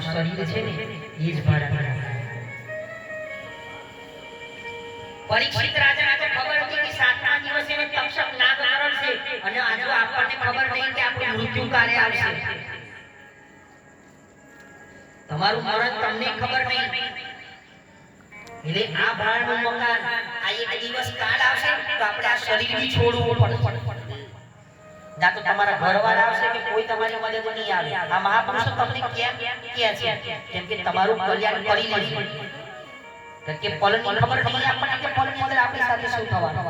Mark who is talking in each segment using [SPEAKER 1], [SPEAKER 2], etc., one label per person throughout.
[SPEAKER 1] તમારું શરીર છે ને એ જ ભાડા પરીક્ષિત રાજાને તો ખબર હતી કે 7મા દિવસે એને તક્ષક નાગ કરડશે અને આજે આપણને ખબર નહીં કે આપણું મૃત્યુ ક્યારે આવશે તમારું મરણ તમને ખબર નહીં એટલે આ ભાડનું મકાન આ એક દિવસ કાળ આવશે તો આપણે આ શરીર બી છોડવું પડશે ના તો તમારા ઘરવાળા આવશે કે કોઈ તમારી મદદ નહીં આવે આ મહાપુરુષો તમને કેમ કહે છે કેમ કે તમારું કલ્યાણ કરી લેશે કે પલની ખબર નહીં આપણને કે પલની અંદર આપણી સાથે શું થવાનું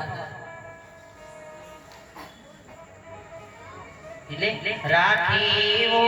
[SPEAKER 1] એટલે રાખીવો